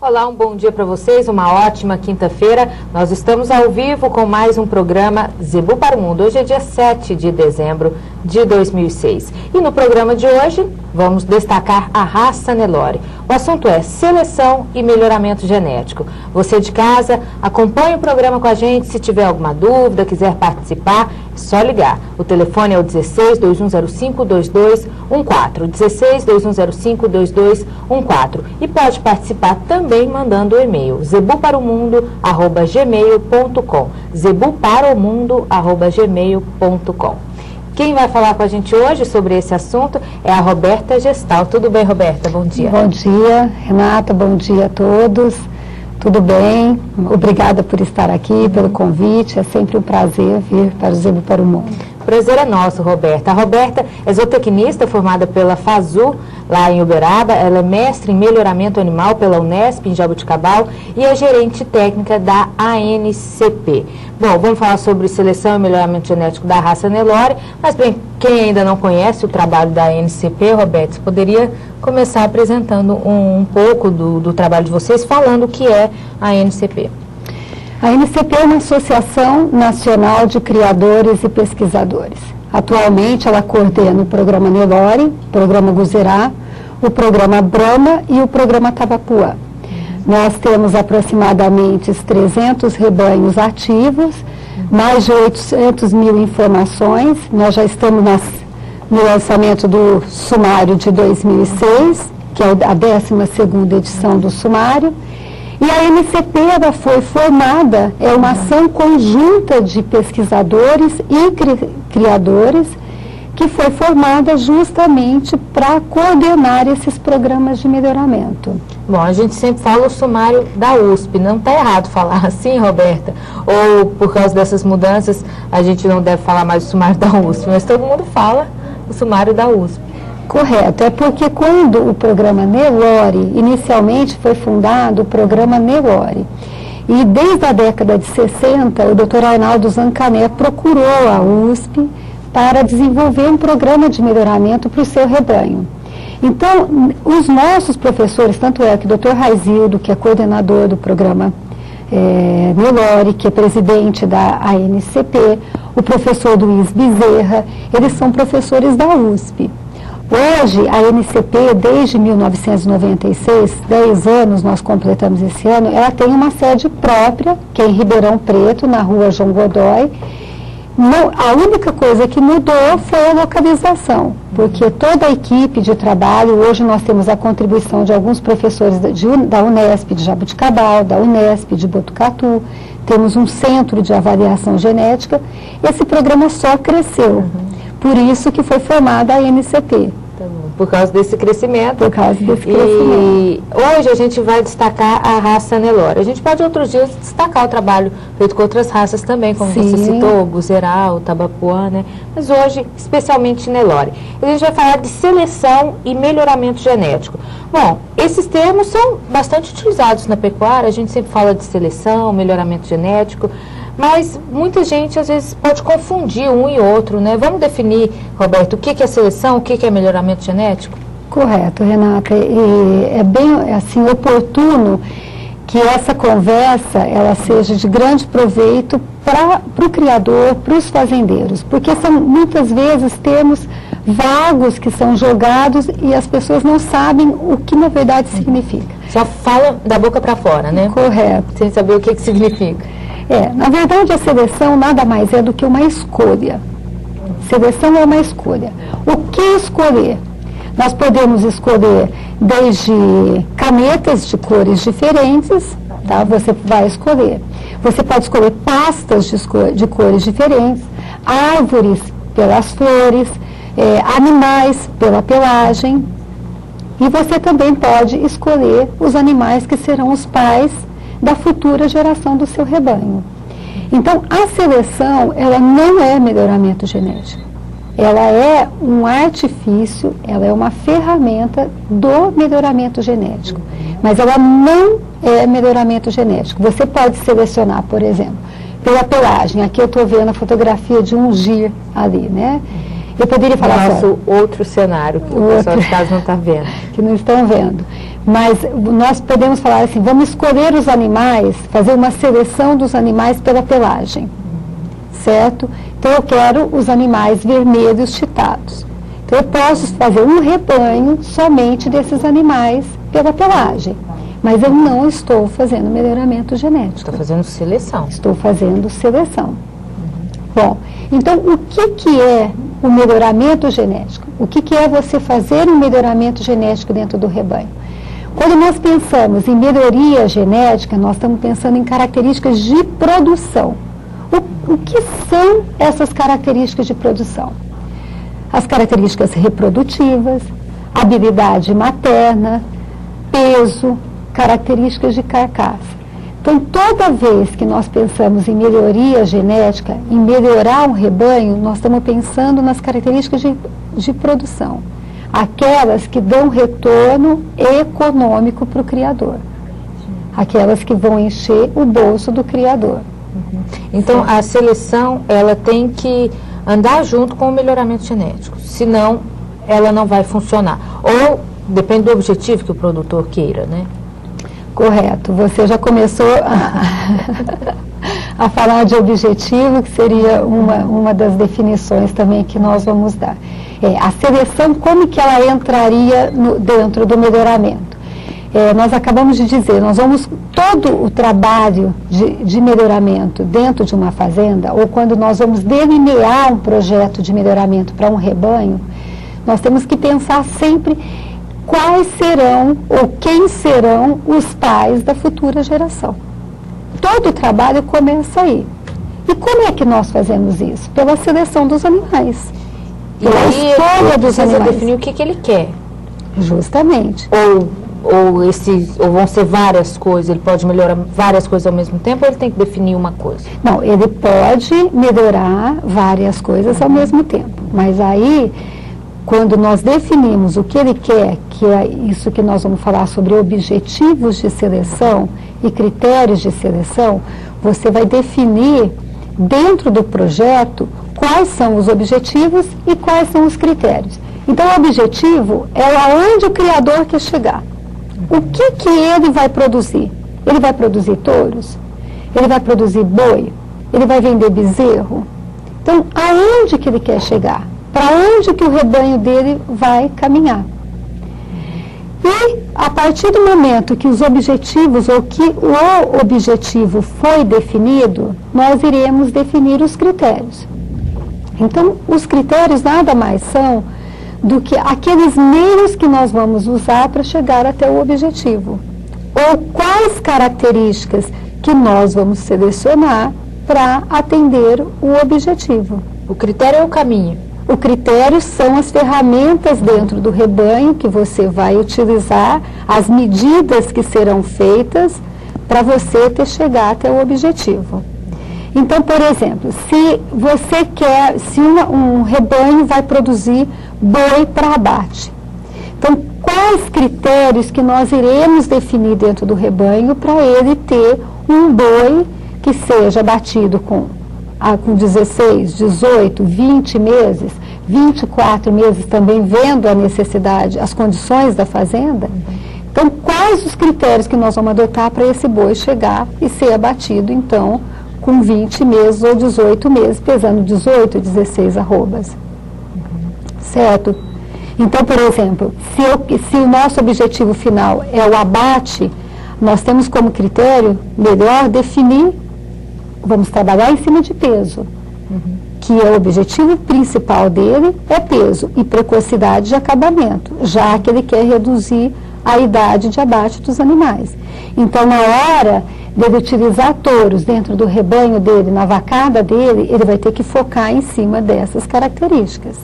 Olá, um bom dia para vocês, uma ótima quinta-feira. Nós estamos ao vivo com mais um programa Zebu para o Mundo. Hoje é dia 7 de dezembro de 2006. E no programa de hoje vamos destacar a raça Nelore. O assunto é seleção e melhoramento genético. Você de casa, acompanhe o programa com a gente. Se tiver alguma dúvida, quiser participar, é só ligar. O telefone é o 16 2105 2214. 16 2105 2214. E pode participar também mandando o e-mail zebuparomundo@gmail.com. zebuparomundo@gmail.com. Quem vai falar com a gente hoje sobre esse assunto é a Roberta Gestal. Tudo bem, Roberta? Bom dia. Bom dia, Renata. Bom dia a todos. Tudo bem? Obrigada por estar aqui, pelo convite. É sempre um prazer vir para o Zebu para o Mundo. Prazer é nosso, Roberta. A Roberta é zootecnista formada pela FASU, lá em Uberaba. Ela é mestre em melhoramento animal pela Unesp, em Jabuticabal, e é gerente técnica da ANCP. Bom, vamos falar sobre seleção e melhoramento genético da raça Nelore, mas bem, quem ainda não conhece o trabalho da ANCP, Roberta, você poderia começar apresentando um pouco do trabalho de vocês, falando o que é a ANCP. A ANCP é uma associação nacional de criadores e pesquisadores. Atualmente ela coordena o programa Nelore, o programa Guzerá, o programa Brahma e o programa Tabapuã. Nós temos aproximadamente 300 rebanhos ativos, mais de 800 mil informações. Nós já estamos no lançamento do sumário de 2006, que é a 12ª edição do sumário. E a ANCP ela foi formada, é uma ação conjunta de pesquisadores e criadores, que foi formada justamente para coordenar esses programas de melhoramento. Bom, a gente sempre fala o sumário da USP, não está errado falar assim, Roberta? Ou por causa dessas mudanças a gente não deve falar mais o sumário da USP, mas todo mundo fala o sumário da USP. Correto, é porque quando o programa Nelore, inicialmente foi fundado o programa Nelore, e desde a década de 60, o Dr. Arnaldo Zancané procurou a USP para desenvolver um programa de melhoramento para o seu rebanho. Então, os nossos professores, tanto é que o Dr. Raizildo, que é coordenador do programa Nelore, que é presidente da ANCP, o professor Luiz Bezerra, eles são professores da USP. Hoje, a ANCP, desde 1996, 10 anos nós completamos esse ano, ela tem uma sede própria, que é em Ribeirão Preto, na rua João Godoy. A única coisa que mudou foi a localização, porque toda a equipe de trabalho, hoje nós temos a contribuição de alguns professores da Unesp de Jabuticabal, da Unesp de Botucatu, temos um centro de avaliação genética. Esse programa só cresceu. Por isso que foi formada a ANCP. Por causa desse crescimento. Por causa desse crescimento. E hoje a gente vai destacar a raça Nelore. A gente pode outros dias destacar o trabalho feito com outras raças também, como Sim. você citou, o Guzerá, o Tabapuã, né? Mas hoje, especialmente Nelore. A gente vai falar de seleção e melhoramento genético. Bom, esses termos são bastante utilizados na pecuária, a gente sempre fala de seleção, melhoramento genético, mas muita gente às vezes pode confundir um e outro, né? Vamos definir, Roberto, o que é seleção, o que é melhoramento genético? Correto, Renata. E é bem assim, oportuno que essa conversa ela seja de grande proveito para o criador, para os fazendeiros, porque são muitas vezes termos vagos que são jogados e as pessoas não sabem o que na verdade significa. Só fala da boca para fora, né? Correto. Sem saber o que significa. Na verdade, a seleção nada mais é do que uma escolha. Seleção é uma escolha. O que escolher? Nós podemos escolher desde canetas de cores diferentes, tá? Você vai escolher. Você pode escolher pastas de cores diferentes, árvores pelas flores, animais pela pelagem. E você também pode escolher os animais que serão os pais da futura geração do seu rebanho. Então, a seleção, ela não é melhoramento genético. Ela é um artifício, ela é uma ferramenta do melhoramento genético. Mas ela não é melhoramento genético. Você pode selecionar, por exemplo, pela pelagem. Aqui eu estou vendo a fotografia de um gir ali, né? Eu poderia falar outro cenário que o pessoal de casa não está vendo. Que não estão vendo. Mas nós podemos falar assim, vamos escolher os animais, fazer uma seleção dos animais pela pelagem, certo? Então eu quero os animais vermelhos chitados. Então eu posso fazer um rebanho somente desses animais pela pelagem, mas eu não estou fazendo melhoramento genético. Estou fazendo seleção. Estou fazendo seleção. Bom, então o que é o melhoramento genético? O que é você fazer um melhoramento genético dentro do rebanho? Quando nós pensamos em melhoria genética, nós estamos pensando em características de produção. O que são essas características de produção? As características reprodutivas, habilidade materna, peso, características de carcaça. Então, toda vez que nós pensamos em melhoria genética, em melhorar um rebanho, nós estamos pensando nas características de produção. Aquelas que dão retorno econômico para o criador. Aquelas que vão encher o bolso do criador. Então, a seleção, ela tem que andar junto com o melhoramento genético. Senão, ela não vai funcionar. Ou, depende do objetivo que o produtor queira, né? Correto. Você já começou a falar de objetivo, que seria uma das definições também que nós vamos dar. A seleção, como que ela entraria dentro do melhoramento? Nós acabamos de dizer, nós vamos, todo o trabalho de melhoramento dentro de uma fazenda, ou quando nós vamos delinear um projeto de melhoramento para um rebanho, nós temos que pensar sempre quais serão ou quem serão os pais da futura geração. Todo o trabalho começa aí. E como é que nós fazemos isso? Pela seleção dos animais. E aí ele precisa definir o que ele quer. Justamente. Ou vão ser várias coisas, ele pode melhorar várias coisas ao mesmo tempo, ou ele tem que definir uma coisa? Não, ele pode melhorar várias coisas ao mesmo tempo. Mas aí, quando nós definimos o que ele quer, que é isso que nós vamos falar sobre objetivos de seleção e critérios de seleção, você vai definir dentro do projeto quais são os objetivos e quais são os critérios. Então, o objetivo é aonde o criador quer chegar. O que ele vai produzir? Ele vai produzir touros? Ele vai produzir boi? Ele vai vender bezerro? Então, aonde que ele quer chegar? Para onde que o rebanho dele vai caminhar? E, a partir do momento que os objetivos, ou que o objetivo foi definido, nós iremos definir os critérios. Então, os critérios nada mais são do que aqueles meios que nós vamos usar para chegar até o objetivo. Ou quais características que nós vamos selecionar para atender o objetivo. O critério é o caminho. O critério são as ferramentas dentro do rebanho que você vai utilizar, as medidas que serão feitas para você chegar até o objetivo. Então, por exemplo, se você quer, se um rebanho vai produzir boi para abate, então quais critérios que nós iremos definir dentro do rebanho para ele ter um boi que seja abatido com 16, 18, 20 meses, 24 meses também, vendo a necessidade, as condições da fazenda? Então, quais os critérios que nós vamos adotar para esse boi chegar e ser abatido, então, com 20 meses ou 18 meses, pesando 18, 16 arrobas. Certo? Então, por exemplo, se o nosso objetivo final é o abate, nós temos como critério melhor definir, vamos trabalhar em cima de peso, que é o objetivo principal dele, é peso e precocidade de acabamento, já que ele quer reduzir a idade de abate dos animais. Então, na hora dele utilizar touros dentro do rebanho dele, na vacada dele, ele vai ter que focar em cima dessas características.